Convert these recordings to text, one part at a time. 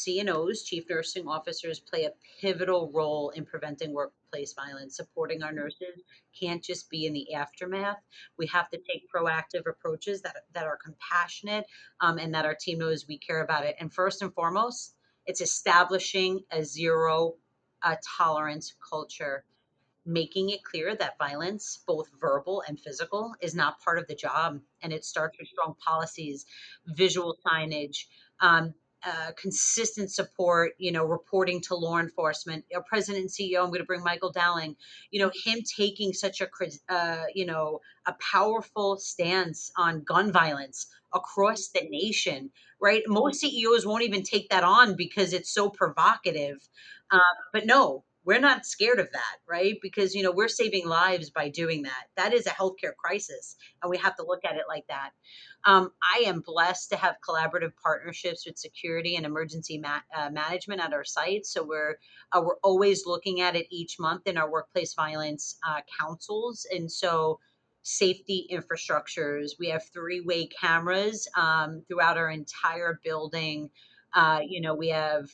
CNOs, chief nursing officers, play a pivotal role in preventing workplace violence. Supporting our nurses can't just be in the aftermath. We have to take proactive approaches that are compassionate, and that our team knows we care about it. And first and foremost, it's establishing a zero tolerance culture, making it clear that violence, both verbal and physical, is not part of the job. And it starts with strong policies, visual signage, consistent support, reporting to law enforcement. Our president and CEO, I'm going to bring Michael Dowling, him taking such a powerful stance on gun violence across the nation, right? Most CEOs won't even take that on because it's so provocative. Uh, but no, we're not scared of that, right? Because, we're saving lives by doing that. That is a healthcare crisis, and we have to look at it like that. I am blessed to have collaborative partnerships with security and emergency management at our site. So we're always looking at it each month in our workplace violence councils, and so safety infrastructures. We have three-way cameras throughout our entire building. We have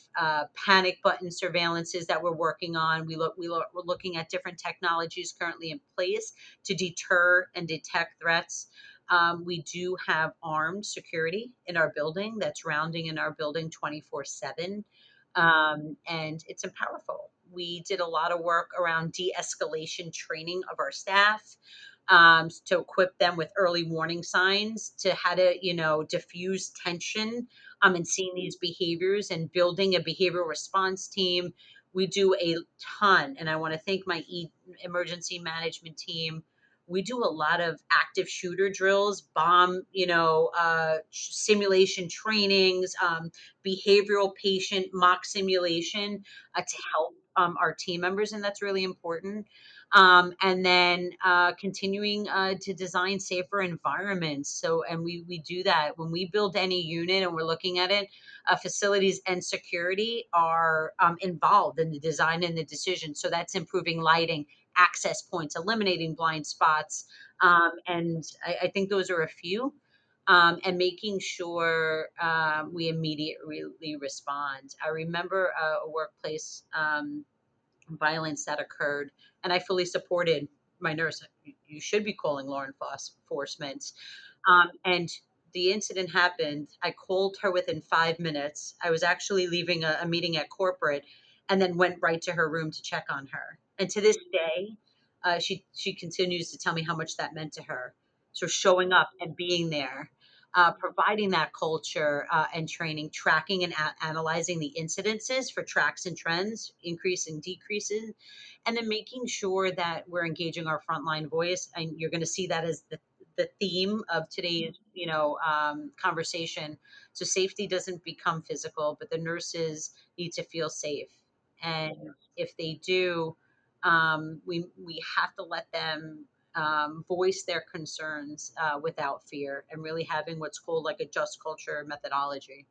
panic button surveillances that we're working on. We're looking at different technologies currently in place to deter and detect threats. We do have armed security in our building that's rounding in our building 24/7, and it's powerful. We did a lot of work around de-escalation training of our staff, to equip them with early warning signs to how to, diffuse tension, and seeing these behaviors and building a behavioral response team. We do a ton, and I want to thank my emergency management team. We do a lot of active shooter drills, bomb, simulation trainings, behavioral patient mock simulation, to help our team members, and that's really important. And then continuing to design safer environments. So, and we do that when we build any unit and we're looking at it. Facilities and security are involved in the design and the decision. So that's improving lighting, access points, eliminating blind spots, and I think those are a few. And making sure we immediately respond. I remember a workplace violence that occurred, and I fully supported my nurse. You should be calling law enforcement. And the incident happened. I called her within 5 minutes. I was actually leaving a meeting at corporate, and then went right to her room to check on her. And to this day, she continues to tell me how much that meant to her. So showing up and being there, providing that culture and training, tracking and analyzing the incidences for tracks and trends, increase and decreases, and then making sure that we're engaging our frontline voice. And you're going to see that as the theme of today's conversation. So safety doesn't become physical, but the nurses need to feel safe, and if they do, we have to let them voice their concerns without fear, and really having what's called like a just culture methodology.